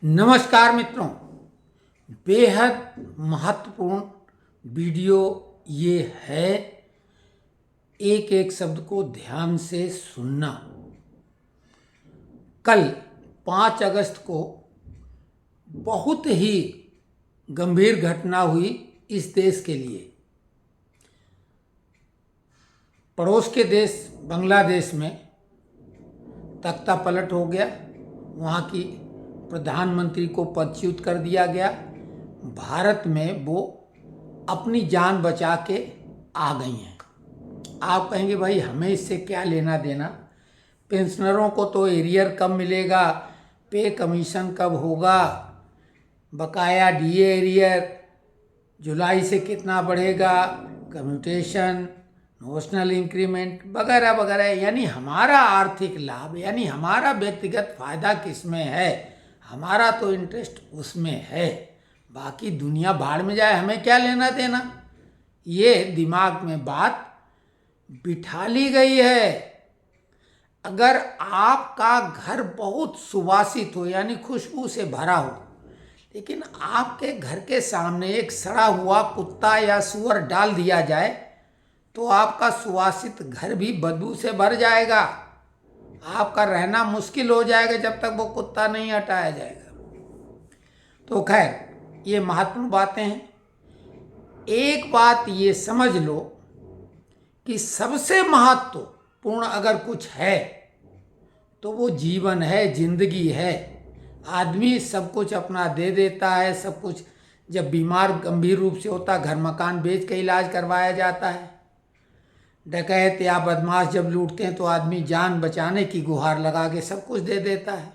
नमस्कार मित्रों, बेहद महत्वपूर्ण वीडियो ये है। एक एक शब्द को ध्यान से सुनना। कल 5 अगस्त को बहुत ही गंभीर घटना हुई इस देश के लिए। पड़ोस के देश बांग्लादेश में तख्ता पलट हो गया। वहाँ की प्रधानमंत्री को पदच्युत कर दिया गया। भारत में वो अपनी जान बचा के आ गई हैं। आप कहेंगे भाई हमें इससे क्या लेना देना, पेंशनरों को तो एरियर कब मिलेगा, पे कमीशन कब होगा, बकाया डीए एरियर जुलाई से कितना बढ़ेगा, कम्यूटेशन, नोशनल इंक्रीमेंट वगैरह वगैरह, यानी हमारा आर्थिक लाभ, यानी हमारा व्यक्तिगत फायदा किसमें है, हमारा तो इंटरेस्ट उसमें है। बाकी दुनिया भाड़ में जाए, हमें क्या लेना देना। ये दिमाग में बात बिठा ली गई है। अगर आपका घर बहुत सुवासित हो यानी खुशबू से भरा हो, लेकिन आपके घर के सामने एक सड़ा हुआ कुत्ता या सूअर डाल दिया जाए तो आपका सुवासित घर भी बदबू से भर जाएगा। आपका रहना मुश्किल हो जाएगा जब तक वो कुत्ता नहीं हटाया जाएगा। तो खैर, ये महत्वपूर्ण बातें हैं। एक बात ये समझ लो कि सबसे महत्वपूर्ण अगर कुछ है तो वो जीवन है, जिंदगी है। आदमी सब कुछ अपना दे देता है, सब कुछ जब बीमार गंभीर रूप से होता घर मकान बेच के इलाज करवाया जाता है। डकैत या बदमाश जब लूटते हैं तो आदमी जान बचाने की गुहार लगा के सब कुछ दे देता है।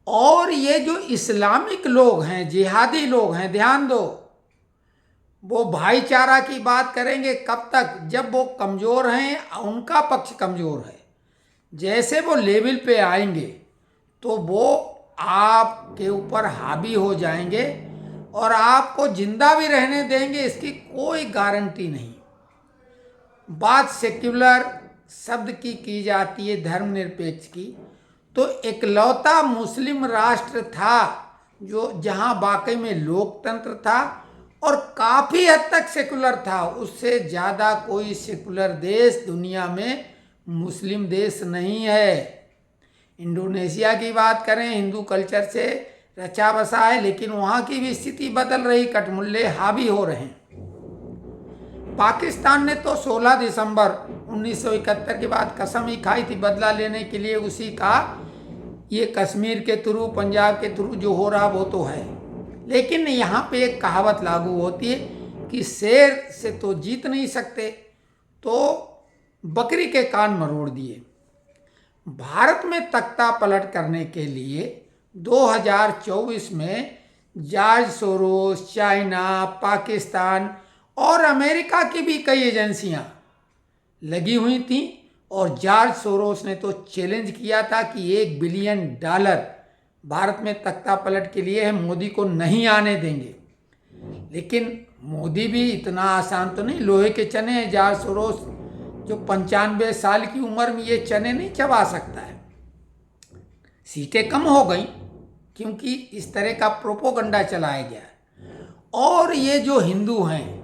और ये जो इस्लामिक लोग हैं, जिहादी लोग हैं, ध्यान दो, वो भाईचारा की बात करेंगे कब तक, जब वो कमज़ोर हैं, उनका पक्ष कमज़ोर है। जैसे वो लेवल पे आएंगे तो वो आपके ऊपर हावी हो जाएंगे और आपको जिंदा भी रहने देंगे, इसकी कोई गारंटी नहीं। बात सेक्युलर शब्द की जाती है, धर्मनिरपेक्ष की। तो इकलौता मुस्लिम राष्ट्र था जो जहां वाकई में लोकतंत्र था और काफ़ी हद तक सेकुलर था। उससे ज़्यादा कोई सेकुलर देश दुनिया में मुस्लिम देश नहीं है। इंडोनेशिया की बात करें, हिंदू कल्चर से रचा बसा है, लेकिन वहाँ की भी स्थिति बदल रही, कटमुल्ले हावी हो रहे हैं। पाकिस्तान ने तो 16 दिसंबर 1971 के बाद कसम ही खाई थी बदला लेने के लिए उसी का। ये कश्मीर के थ्रू, पंजाब के थ्रू जो हो रहा वो तो है, लेकिन यहाँ पे एक कहावत लागू होती है कि शेर से तो जीत नहीं सकते, तो बकरी के कान मरोड़ दिए। भारत में तख्ता पलट करने के लिए 2024 में जॉर्ज सोरोस, चाइना, पाकिस्तान और अमेरिका की भी कई एजेंसियां लगी हुई थीं। और जॉर्ज सोरोस ने तो चैलेंज किया था कि $1 बिलियन भारत में तख्ता पलट के लिए है, मोदी को नहीं आने देंगे। लेकिन मोदी भी इतना आसान तो नहीं, लोहे के चने हैं। जॉर्ज सोरोस जो 95 साल की उम्र में ये चने नहीं चबा सकता है। सीटें कम हो गई क्योंकि इस तरह का प्रोपोगंडा चलाया गया। और ये जो हिंदू हैं,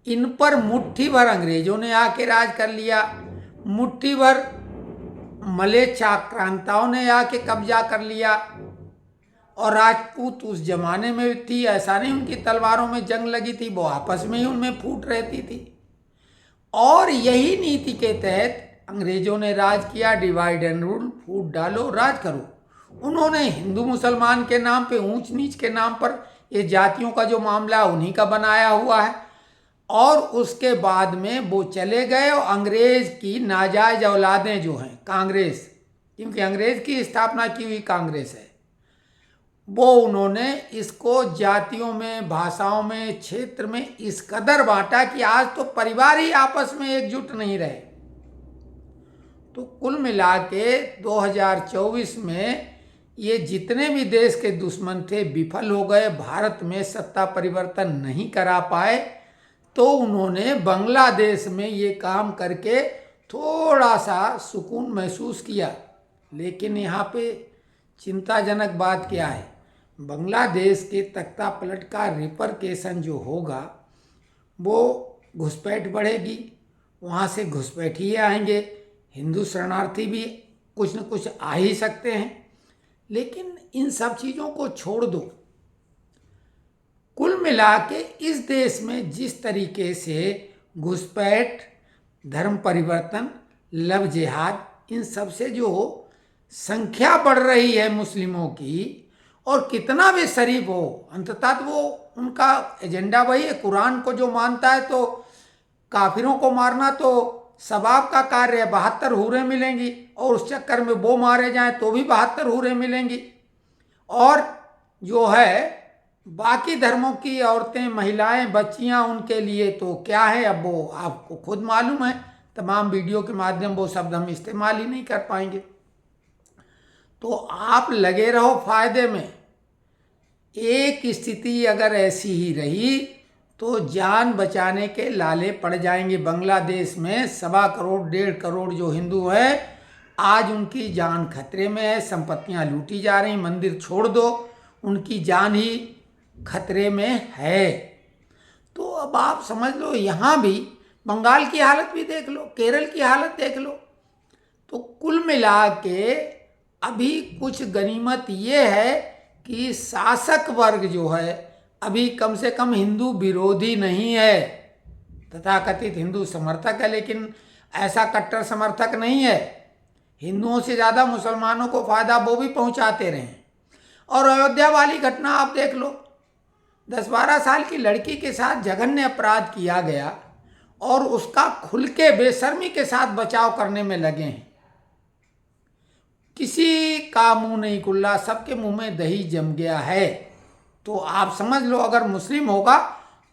इन पर मुट्ठी भर अंग्रेजों ने आके राज कर लिया, मुट्ठी भर मलय आक्रांताओं ने आके कब्जा कर लिया। और राजपूत उस जमाने में थी, ऐसा नहीं उनकी तलवारों में जंग लगी थी, वो आपस में ही उनमें फूट रहती थी। और यही नीति के तहत अंग्रेजों ने राज किया, डिवाइड एंड रूल, फूट डालो राज करो। उन्होंने हिंदू मुसलमान के नाम पे, ऊंच नीच के नाम पर, ये जातियों का जो मामला उन्हीं का बनाया हुआ है। और उसके बाद में वो चले गए और अंग्रेज की नाजायज औलादें जो हैं, कांग्रेस, क्योंकि अंग्रेज की स्थापना की हुई कांग्रेस है, वो उन्होंने इसको जातियों में, भाषाओं में, क्षेत्र में इस कदर बांटा कि आज तो परिवार ही आपस में एकजुट नहीं रहे। तो कुल मिला के 2024 में ये जितने भी देश के दुश्मन थे विफल हो गए, भारत में सत्ता परिवर्तन नहीं करा पाए। तो उन्होंने बांग्लादेश में ये काम करके थोड़ा सा सुकून महसूस किया। लेकिन यहाँ पे चिंताजनक बात क्या है, बांग्लादेश के तख्ता पलट का रिपरकेशन जो होगा वो घुसपैठ बढ़ेगी, वहाँ से घुसपैठिए आएंगे, हिंदू शरणार्थी भी कुछ न कुछ आ ही सकते हैं। लेकिन इन सब चीज़ों को छोड़ दो, कुल मिला के इस देश में जिस तरीके से घुसपैठ, धर्म परिवर्तन, लव जिहाद, इन सब से जो संख्या बढ़ रही है मुस्लिमों की, और कितना भी शरीफ हो, अंततः वो उनका एजेंडा वही है। कुरान को जो मानता है तो काफिरों को मारना तो सवाब का कार्य है, 72 हूरें मिलेंगी, और उस चक्कर में वो मारे जाएं तो भी 72 हूरें मिलेंगी। और जो है बाकी धर्मों की औरतें, महिलाएं, बच्चियां, उनके लिए तो क्या है, अब वो आपको खुद मालूम है। तमाम वीडियो के माध्यम वो शब्द हम इस्तेमाल ही नहीं कर पाएंगे। तो आप लगे रहो फायदे में। एक स्थिति अगर ऐसी ही रही तो जान बचाने के लाले पड़ जाएंगे। बांग्लादेश में 1.25 करोड़ 1.5 करोड़ जो हिंदू हैं, आज उनकी जान खतरे में है, संपत्तियां लूटी जा रही, मंदिर छोड़ दो, उनकी जान ही खतरे में है। तो अब आप समझ लो, यहाँ भी बंगाल की हालत भी देख लो, केरल की हालत देख लो। तो कुल मिला के अभी कुछ गनीमत ये है कि शासक वर्ग जो है अभी कम से कम हिंदू विरोधी नहीं है, तथाकथित हिंदू समर्थक है, लेकिन ऐसा कट्टर समर्थक नहीं है। हिंदुओं से ज़्यादा मुसलमानों को फायदा वो भी पहुंचाते रहे। और अयोध्या वाली घटना आप देख लो, 10-12 साल की लड़की के साथ जघन्य अपराध किया गया और उसका खुल के बेशर्मी के साथ बचाव करने में लगे हैं। किसी का मुंह नहीं खुला, सबके मुंह में दही जम गया है। तो आप समझ लो, अगर मुस्लिम होगा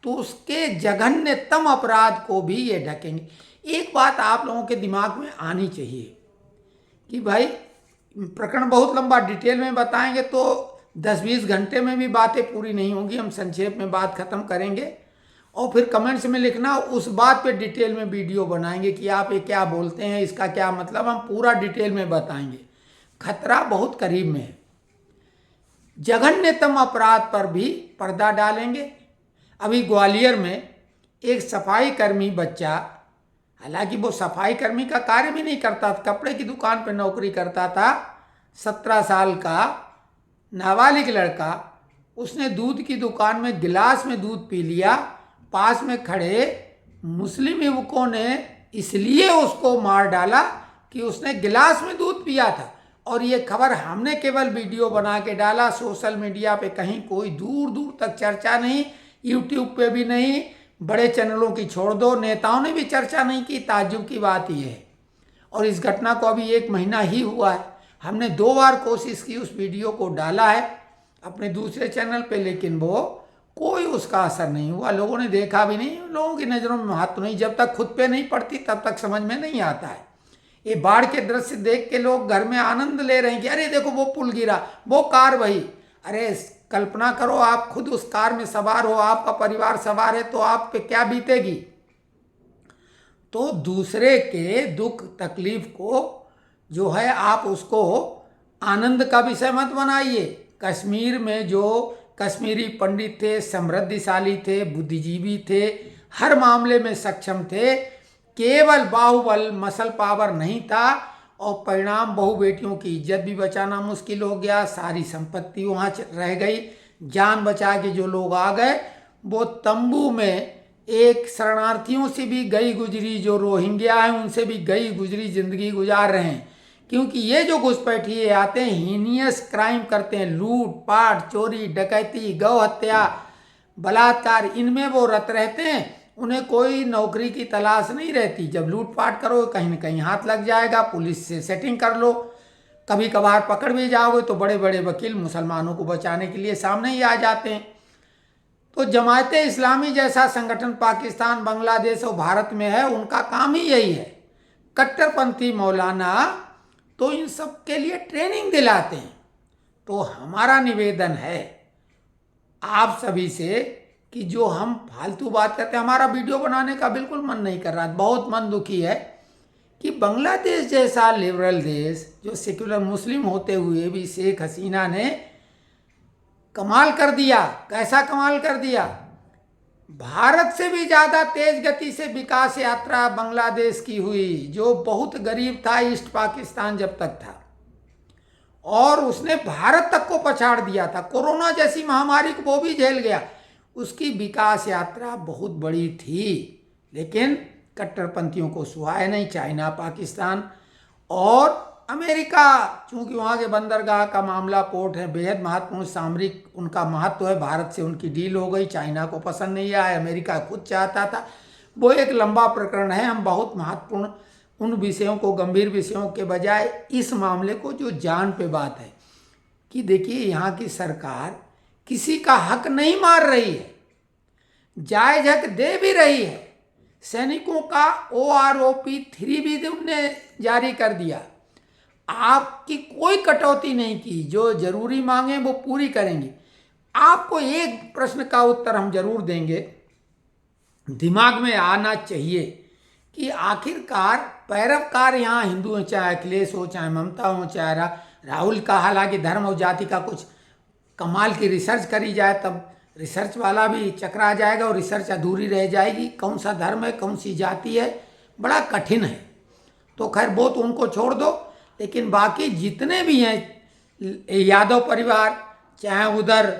तो उसके जघन्यतम अपराध को भी ये ढकेंगे। एक बात आप लोगों के दिमाग में आनी चाहिए कि भाई प्रकरण बहुत लंबा, डिटेल में बताएंगे तो 10-20 घंटे में भी बातें पूरी नहीं होंगी। हम संक्षेप में बात खत्म करेंगे और फिर कमेंट्स में लिखना, उस बात पे डिटेल में वीडियो बनाएंगे कि आप ये क्या बोलते हैं, इसका क्या मतलब, हम पूरा डिटेल में बताएंगे। खतरा बहुत करीब में है। जघन्यतम अपराध पर भी पर्दा डालेंगे। अभी ग्वालियर में एक सफाई कर्मी बच्चा, हालांकि वो सफाई कर्मी का कार्य भी नहीं करता था, कपड़े की दुकान पर नौकरी करता था, 17 साल का नाबालिग लड़का, उसने दूध की दुकान में गिलास में दूध पी लिया। पास में खड़े मुस्लिम युवकों ने इसलिए उसको मार डाला कि उसने गिलास में दूध पिया था। और ये खबर हमने केवल वीडियो बना के डाला, सोशल मीडिया पे कहीं कोई दूर दूर तक चर्चा नहीं, यूट्यूब पे भी नहीं, बड़े चैनलों की छोड़ दो, नेताओं ने भी चर्चा नहीं की। ताज्जुब की बात ये है। और इस घटना को अभी 1 महीना ही हुआ है। हमने 2 बार कोशिश की उस वीडियो को डाला है अपने दूसरे चैनल पे, लेकिन वो कोई उसका असर नहीं हुआ, लोगों ने देखा भी नहीं, लोगों की नज़रों में महत्व नहीं। जब तक खुद पे नहीं पड़ती तब तक समझ में नहीं आता है। ये बाढ़ के दृश्य देख के लोग घर में आनंद ले रहे हैं कि अरे देखो वो पुल गिरा, वो कार वही। अरे कल्पना करो, आप खुद उस कार में सवार हो, आपका परिवार सवार है, तो आप पे क्या बीतेगी। तो दूसरे के दुख तकलीफ को जो है आप उसको आनंद का विषय मत बनाइए। कश्मीर में जो कश्मीरी पंडित थे, समृद्धिशाली थे, बुद्धिजीवी थे, हर मामले में सक्षम थे, केवल बाहुबल मसल पावर नहीं था, और परिणाम बहु बेटियों की इज्जत भी बचाना मुश्किल हो गया, सारी संपत्ति वहाँ रह गई। जान बचा के जो लोग आ गए वो तंबू में एक शरणार्थियों से भी गई गुजरी, जो रोहिंग्या हैं उनसे भी गई गुजरी जिंदगी गुजार रहे हैं। क्योंकि ये जो घुसपैठिए आते हैं, हीनियस क्राइम करते हैं, लूट पाट, चोरी, डकैती, गौ हत्या, बलात्कार, इनमें वो रत रहते हैं। उन्हें कोई नौकरी की तलाश नहीं रहती। जब लूटपाट करो कहीं न कहीं हाथ लग जाएगा, पुलिस से सेटिंग कर लो, कभी कभार पकड़ भी जाओगे तो बड़े बड़े वकील मुसलमानों को बचाने के लिए सामने ही आ जाते हैं। तो जमायत इस्लामी जैसा संगठन पाकिस्तान, बांग्लादेश और भारत में है, उनका काम ही यही है। कट्टरपंथी मौलाना तो इन सब के लिए ट्रेनिंग दिलाते हैं। तो हमारा निवेदन है आप सभी से कि जो हम फालतू बात करते हैं, हमारा वीडियो बनाने का बिल्कुल मन नहीं कर रहा, बहुत मन दुखी है कि बांग्लादेश जैसा लिबरल देश, जो सेक्युलर मुस्लिम होते हुए भी शेख हसीना ने कमाल कर दिया। कैसा कमाल कर दिया? भारत से भी ज़्यादा तेज गति से विकास यात्रा बांग्लादेश की हुई, जो बहुत गरीब था ईस्ट पाकिस्तान जब तक था, और उसने भारत तक को पछाड़ दिया था। कोरोना जैसी महामारी को वो भी झेल गया। उसकी विकास यात्रा बहुत बड़ी थी, लेकिन कट्टरपंथियों को सुहाए नहीं। चाइना, पाकिस्तान और अमेरिका, चूंकि वहाँ के बंदरगाह का मामला, पोर्ट है, बेहद महत्वपूर्ण सामरिक उनका महत्व है। भारत से उनकी डील हो गई, चाइना को पसंद नहीं आया, अमेरिका खुद चाहता था। वो एक लंबा प्रकरण है। हम बहुत महत्वपूर्ण उन विषयों को, गंभीर विषयों के बजाय इस मामले को, जो जान पे बात है कि देखिए यहाँ की सरकार किसी का हक नहीं मार रही है, जायज हक दे भी रही है। सैनिकों का OROP 3 भी उनने जारी कर दिया। आपकी कोई कटौती नहीं की, जो जरूरी मांगे वो पूरी करेंगे। आपको एक प्रश्न का उत्तर हम जरूर देंगे, दिमाग में आना चाहिए कि आखिरकार पैरवकार यहाँ हिंदू हो, चाहे अखिलेश हो, चाहे ममता हो, चाहे राहुल का, हालांकि धर्म और जाति का कुछ कमाल की रिसर्च करी जाए तब रिसर्च वाला भी चकरा जाएगा और रिसर्च अधूरी रह जाएगी। कौन सा धर्म है, कौन सी जाति है, बड़ा कठिन है। तो खैर वो तो उनको छोड़ दो, लेकिन बाकी जितने भी हैं यादव परिवार, चाहे उधर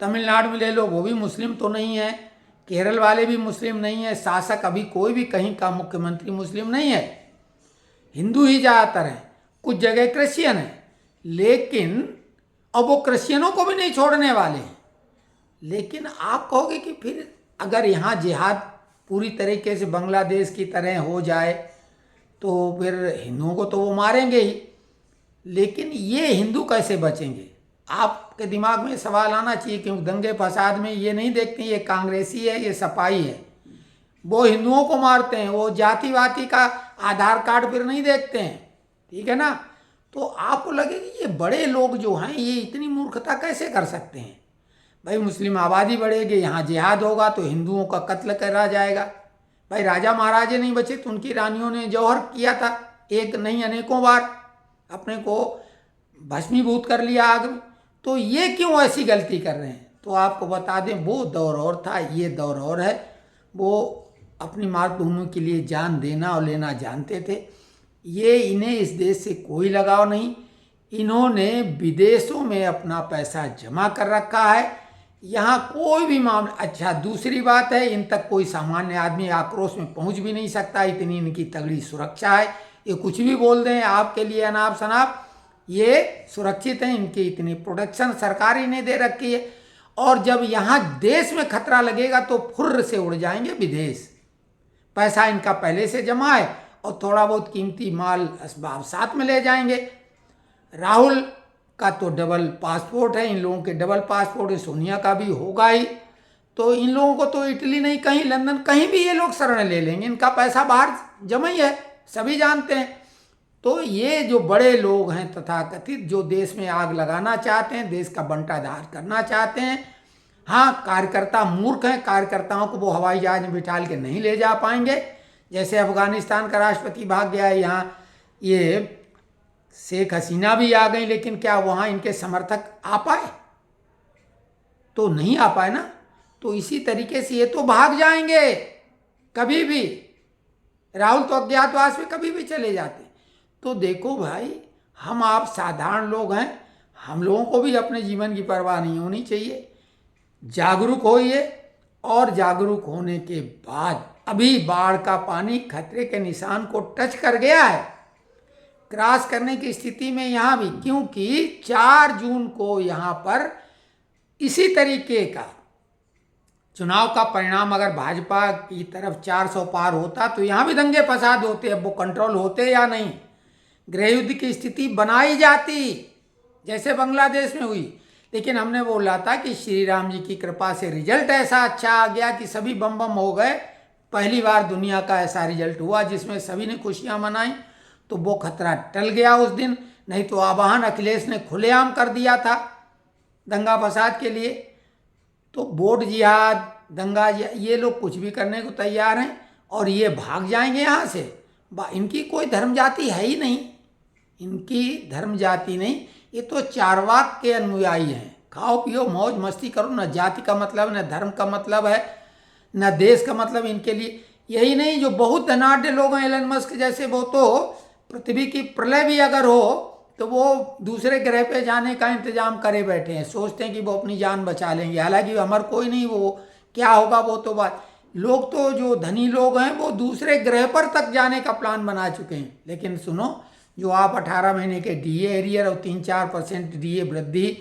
तमिलनाडु में ले लो, वो भी मुस्लिम तो नहीं है, केरल वाले भी मुस्लिम नहीं है, शासक अभी कोई भी कहीं का मुख्यमंत्री मुस्लिम नहीं है, हिंदू ही ज़्यादातर हैं, कुछ जगह क्रिश्चियन है। लेकिन अब वो क्रिश्चियनों को भी नहीं छोड़ने वाले हैं। लेकिन आप कहोगे कि फिर अगर यहाँ जिहाद पूरी तरीके से बांग्लादेश की तरह हो जाए तो फिर हिंदुओं को तो वो मारेंगे ही, लेकिन ये हिंदू कैसे बचेंगे? आपके दिमाग में सवाल आना चाहिए, क्योंकि दंगे फसाद में ये नहीं देखते ये कांग्रेसी है, ये सपाई है। वो हिंदुओं को मारते हैं, वो जातिवादी का आधार कार्ड फिर नहीं देखते हैं, ठीक है ना। तो आपको लगे कि ये बड़े लोग जो हैं ये इतनी मूर्खता कैसे कर सकते हैं? भाई मुस्लिम आबादी बढ़ेगी, यहाँ जिहाद होगा तो हिंदुओं का कत्ल करा जाएगा। भाई राजा महाराजे नहीं बचे तो उनकी रानियों ने जौहर किया था, एक नहीं अनेकों बार अपने को भस्मीभूत कर लिया आग में। तो ये क्यों ऐसी गलती कर रहे हैं? तो आपको बता दें, वो दौर और था, ये दौर और है। वो अपनी मातृभूमि के लिए जान देना और लेना जानते थे। ये इन्हें इस देश से कोई लगाव नहीं। इन्होंने विदेशों में अपना पैसा जमा कर रखा है, यहाँ कोई भी मामला। अच्छा, दूसरी बात है, इन तक कोई सामान्य आदमी आक्रोश में पहुँच भी नहीं सकता, इतनी इनकी तगड़ी सुरक्षा है। ये कुछ भी बोल दें आपके लिए अनाप शनाप, ये सुरक्षित हैं। इनकी इतनी प्रोटेक्शन सरकार ही ने दे रखी है। और जब यहाँ देश में खतरा लगेगा तो फुर्र से उड़ जाएंगे विदेश। पैसा इनका पहले से जमा है और थोड़ा बहुत कीमती माल असबाब साथ में ले जाएंगे। राहुल का तो डबल पासपोर्ट है, इन लोगों के डबल पासपोर्ट है, सोनिया का भी होगा ही। तो इन लोगों को तो इटली नहीं, कहीं लंदन, कहीं भी ये लोग शरण ले लेंगे। इनका पैसा बाहर जमा ही है, सभी जानते हैं। तो ये जो बड़े लोग हैं तथाकथित, जो देश में आग लगाना चाहते हैं, देश का बंटाधार करना चाहते हैं, हाँ कार्यकर्ता मूर्ख हैं, कार्यकर्ताओं को वो हवाई जहाज में बिठा के नहीं ले जा पाएंगे। जैसे अफगानिस्तान का राष्ट्रपति भाग गया, यहाँ ये शेख हसीना भी आ गई, लेकिन क्या वहाँ इनके समर्थक आ पाए? तो नहीं आ पाए ना। तो इसी तरीके से ये तो भाग जाएंगे कभी भी। राहुल तो अज्ञातवास में कभी भी चले जाते। तो देखो भाई, हम आप साधारण लोग हैं, हम लोगों को भी अपने जीवन की परवाह नहीं होनी चाहिए। जागरूक होइए, और जागरूक होने के बाद अभी बाढ़ का पानी खतरे के निशान को टच कर गया है, क्रॉस करने की स्थिति में यहाँ भी, क्योंकि 4 जून को यहाँ पर इसी तरीके का चुनाव का परिणाम अगर भाजपा की तरफ 400 पार होता तो यहाँ भी दंगे फसाद होते। अब वो कंट्रोल होते या नहीं, गृह युद्ध की स्थिति बनाई जाती जैसे बांग्लादेश में हुई। लेकिन हमने बोला था कि श्री राम जी की कृपा से रिजल्ट ऐसा अच्छा आ गया कि सभी बम बम हो गए। पहली बार दुनिया का ऐसा रिजल्ट हुआ जिसमें सभी ने खुशियां मनाई। तो वो खतरा टल गया उस दिन, नहीं तो आवाहन अखिलेश ने खुलेआम कर दिया था दंगा फसाद के लिए। तो वोट जिहाद, दंगा, ये लोग कुछ भी करने को तैयार हैं और ये भाग जाएंगे यहाँ से। इनकी कोई धर्म जाति है ही नहीं, इनकी धर्म जाति नहीं, ये तो चारवाक के अनुयायी हैं। खाओ पियो मौज मस्ती करो, न जाति का मतलब न धर्म का मतलब है, न देश का मतलब इनके लिए। यही नहीं, जो बहुत धनाढ़ लोग हैं एलन मस्क जैसे, वो तो पृथ्वी की प्रलय भी अगर हो तो वो दूसरे ग्रह पे जाने का इंतजाम करे बैठे हैं, सोचते हैं कि वो अपनी जान बचा लेंगे। हालांकि हमारा कोई नहीं, वो क्या होगा वो तो बात। लोग तो जो धनी लोग हैं वो दूसरे ग्रह पर तक जाने का प्लान बना चुके हैं। लेकिन सुनो, जो आप 18 महीने के डीए एरियर और 3-4% डीए वृद्धि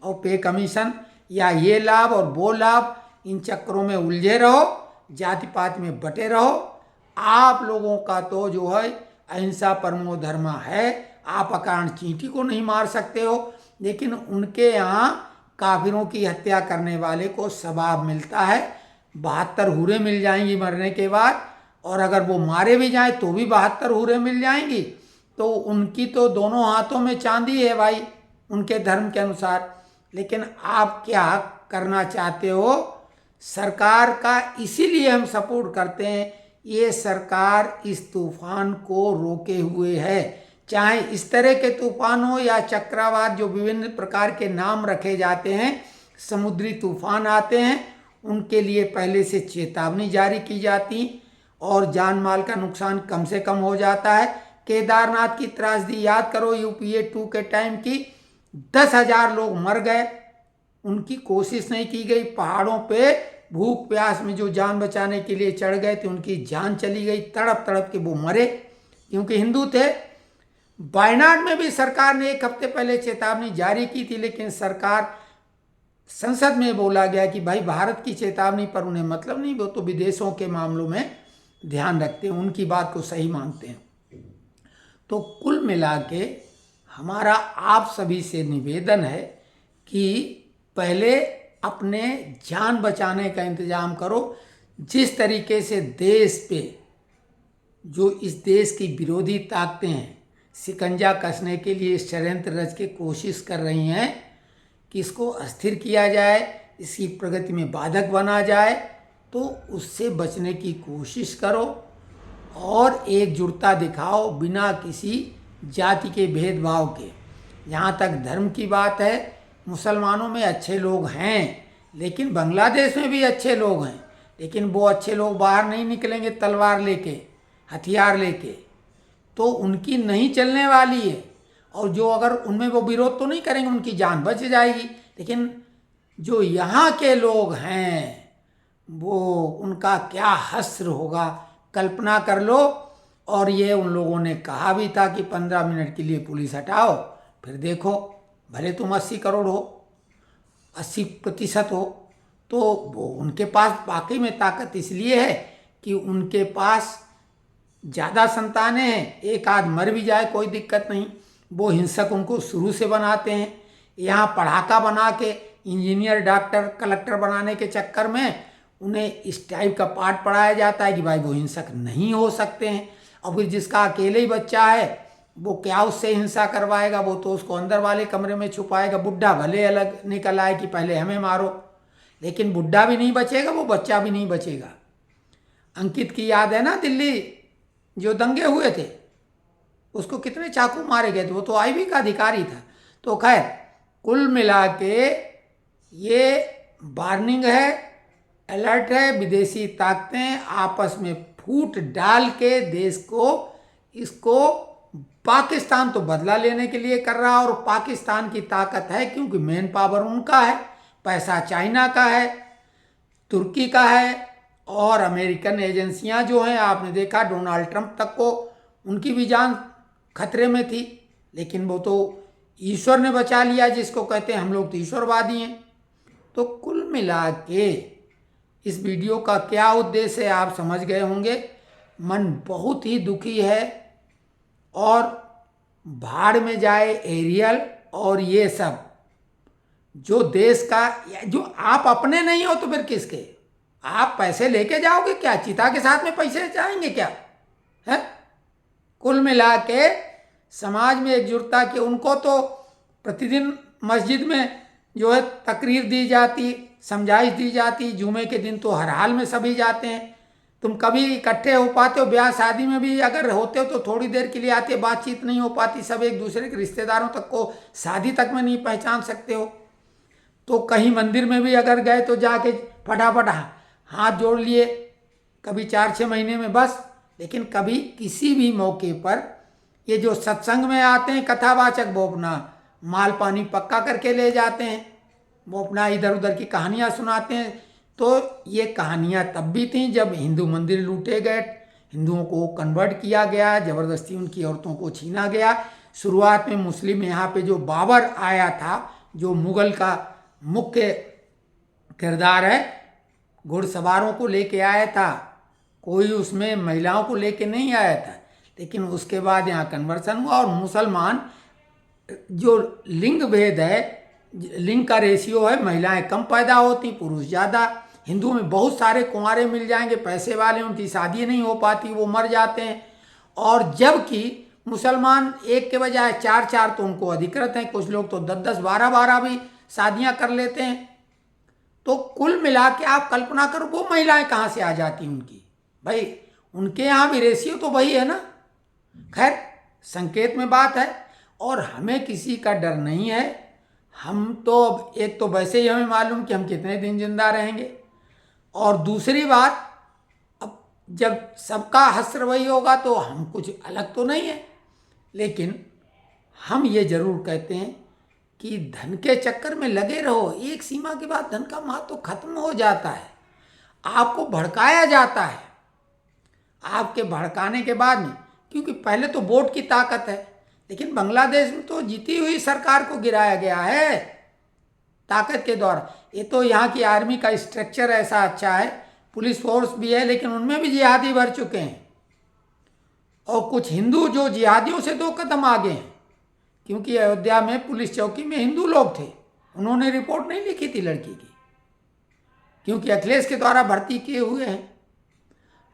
और पे कमीशन या ये लाभ और वो लाभ, इन चक्करों में उलझे रहो, जाति पात में बटे रहो। आप लोगों का तो जो है अहिंसा परमो धर्म है, आप अकारण चींटी को नहीं मार सकते हो, लेकिन उनके यहाँ काफिरों की हत्या करने वाले को सवाब मिलता है। 72 हूरें मिल जाएंगी मरने के बाद, और अगर वो मारे भी जाएं तो भी 72 हूरें मिल जाएंगी। तो उनकी तो दोनों हाथों में चांदी है भाई, उनके धर्म के अनुसार। लेकिन आप क्या करना चाहते हो? सरकार का इसीलिए हम सपोर्ट करते हैं, ये सरकार इस तूफान को रोके हुए है। चाहे इस तरह के तूफान हो या चक्रवात, जो विभिन्न प्रकार के नाम रखे जाते हैं, समुद्री तूफान आते हैं, उनके लिए पहले से चेतावनी जारी की जाती और जान माल का नुकसान कम से कम हो जाता है। केदारनाथ की त्रासदी याद करो, यूपीए 2 के टाइम की 10,000 लोग मर गए, उनकी कोशिश नहीं की गई। पहाड़ों पे भूख प्यास में जो जान बचाने के लिए चढ़ गए थे, उनकी जान चली गई, तड़प तड़प के वो मरे क्योंकि हिंदू थे। वायनाड में भी सरकार ने 1 हफ्ते पहले चेतावनी जारी की थी, लेकिन सरकार संसद में बोला गया कि भाई भारत की चेतावनी पर उन्हें मतलब नहीं, वो तो विदेशों के मामलों में ध्यान रखते हैं, उनकी बात को सही मानते हैं। तो कुल मिला के हमारा आप सभी से निवेदन है कि पहले अपने जान बचाने का इंतजाम करो। जिस तरीके से देश पे जो इस देश की विरोधी ताकतें हैं, शिकंजा कसने के लिए षड्यंत्र रच के कोशिश कर रही हैं कि इसको अस्थिर किया जाए, इसकी प्रगति में बाधक बना जाए, तो उससे बचने की कोशिश करो और एकजुटता दिखाओ बिना किसी जाति के भेदभाव के। जहाँ तक धर्म की बात है, मुसलमानों में अच्छे लोग हैं, लेकिन बांग्लादेश में भी अच्छे लोग हैं, लेकिन वो अच्छे लोग बाहर नहीं निकलेंगे तलवार लेके, हथियार लेके, तो उनकी नहीं चलने वाली है। और जो अगर उनमें वो विरोध तो नहीं करेंगे, उनकी जान बच जाएगी। लेकिन जो यहाँ के लोग हैं वो, उनका क्या हश्र होगा कल्पना कर लो। और ये उन लोगों ने कहा भी था कि 15 मिनट के लिए पुलिस हटाओ, फिर देखो भले तुम 80 करोड़ हो, 80% हो, तो वो उनके पास वाकई में ताकत इसलिए है कि उनके पास ज़्यादा संतानें हैं, एक आध मर भी जाए कोई दिक्कत नहीं, वो हिंसक उनको शुरू से बनाते हैं। यहाँ पढ़ाका बना के इंजीनियर डॉक्टर कलेक्टर बनाने के चक्कर में उन्हें इस टाइप का पाठ पढ़ाया जाता है कि भाई वो हिंसक नहीं हो सकते हैं। और फिर जिसका अकेले ही बच्चा है वो क्या उससे हिंसा करवाएगा, वो तो उसको अंदर वाले कमरे में छुपाएगा। बुढ़ा भले अलग निकल आए कि पहले हमें मारो, लेकिन बुढ़ा भी नहीं बचेगा, वो बच्चा भी नहीं बचेगा। अंकित की याद है ना, दिल्ली जो दंगे हुए थे, उसको कितने चाकू मारे गए थे, वो तो आईबी का अधिकारी था। तो खैर कुल मिला के ये वार्निंग है, अलर्ट है। विदेशी ताकतें आपस में फूट डाल के देश को, इसको पाकिस्तान तो बदला लेने के लिए कर रहा है, और पाकिस्तान की ताकत है क्योंकि मेन पावर उनका है, पैसा चाइना का है, तुर्की का है, और अमेरिकन एजेंसियां जो हैं, आपने देखा डोनाल्ड ट्रंप तक को उनकी भी जान खतरे में थी, लेकिन वो तो ईश्वर ने बचा लिया, जिसको कहते हैं हम लोग तो ईश्वरवादी हैं। तो कुल मिला के इस वीडियो का क्या उद्देश्य है आप समझ गए होंगे। मन बहुत ही दुखी है, और भाड़ में जाए एरियल और ये सब जो देश का, जो आप अपने नहीं हो तो फिर किसके? आप पैसे लेके जाओगे क्या? चिता के साथ में पैसे जाएंगे क्या है? कुल मिला के समाज में एकजुटता के, उनको तो प्रतिदिन मस्जिद में जो है तकरीर दी जाती, समझाइश दी जाती, जुमे के दिन तो हर हाल में सभी जाते हैं, तुम कभी इकट्ठे हो पाते हो? ब्याह शादी में भी अगर होते हो तो थोड़ी देर के लिए आते, बातचीत नहीं हो पाती, सब एक दूसरे के रिश्तेदारों तक को शादी तक में नहीं पहचान सकते हो। तो कहीं मंदिर में भी अगर गए तो जाके फटाफट हाथ जोड़ लिए, कभी 4-6 महीने में बस। लेकिन कभी किसी भी मौके पर ये जो सत्संग में आते हैं कथावाचक, वो अपना माल पानी पक्का करके ले जाते हैं, वो अपना इधर उधर की कहानियाँ सुनाते हैं। तो ये कहानियाँ तब भी थीं जब हिंदू मंदिर लूटे गए, हिंदुओं को कन्वर्ट किया गया, ज़बरदस्ती उनकी औरतों को छीना गया। शुरुआत में मुस्लिम यहाँ पे जो बाबर आया था, जो मुगल का मुख्य किरदार है, घुड़सवारों को लेके आया था, कोई उसमें महिलाओं को लेके नहीं आया था। लेकिन उसके बाद यहाँ कन्वर्सन हुआ और मुसलमान, जो लिंग भेद है, लिंग का रेशियो है, महिलाएं कम पैदा होती, पुरुष ज़्यादा। हिंदू में बहुत सारे कुंवारे मिल जाएंगे, पैसे वाले, उनकी शादी नहीं हो पाती, वो मर जाते हैं। और जबकि मुसलमान एक के बजाय 4-4 तो उनको अधिकृत हैं, कुछ लोग तो 10-10, 12-12 भी शादियां कर लेते हैं। तो कुल मिला के आप कल्पना करो वो महिलाएं कहाँ से आ जाती उनकी, भाई उनके यहाँ भी रेशियो तो वही है ना। खैर, संकेत में बात है। और हमें किसी का डर नहीं है। हम तो अब एक तो वैसे ही हमें मालूम कि हम कितने दिन जिंदा रहेंगे, और दूसरी बात, अब जब सबका हश्र वही होगा तो हम कुछ अलग तो नहीं है। लेकिन हम ये जरूर कहते हैं कि धन के चक्कर में लगे रहो, एक सीमा के बाद धन का महत्व खत्म हो जाता है, आपको भड़काया जाता है। आपके भड़काने के बाद में, क्योंकि पहले तो वोट की ताकत है, लेकिन बांग्लादेश में तो जीती हुई सरकार को गिराया गया है ताकत के द्वारा। ये तो यहाँ की आर्मी का स्ट्रक्चर ऐसा अच्छा है, पुलिस फोर्स भी है, लेकिन उनमें भी जिहादी भर चुके हैं। और कुछ हिंदू जो जिहादियों से 2 कदम आगे हैं, क्योंकि अयोध्या में पुलिस चौकी में हिंदू लोग थे, उन्होंने रिपोर्ट नहीं लिखी थी लड़की की, क्योंकि अखिलेश के द्वारा भर्ती किए हुए हैं।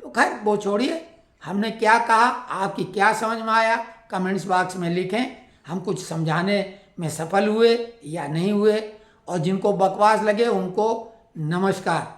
तो खैर वो छोड़िए, हमने क्या कहा, आपकी क्या समझ में आया, कमेंट्स बॉक्स में लिखें। हम कुछ समझाने में सफल हुए या नहीं हुए, और जिनको बकवास लगे उनको नमस्कार।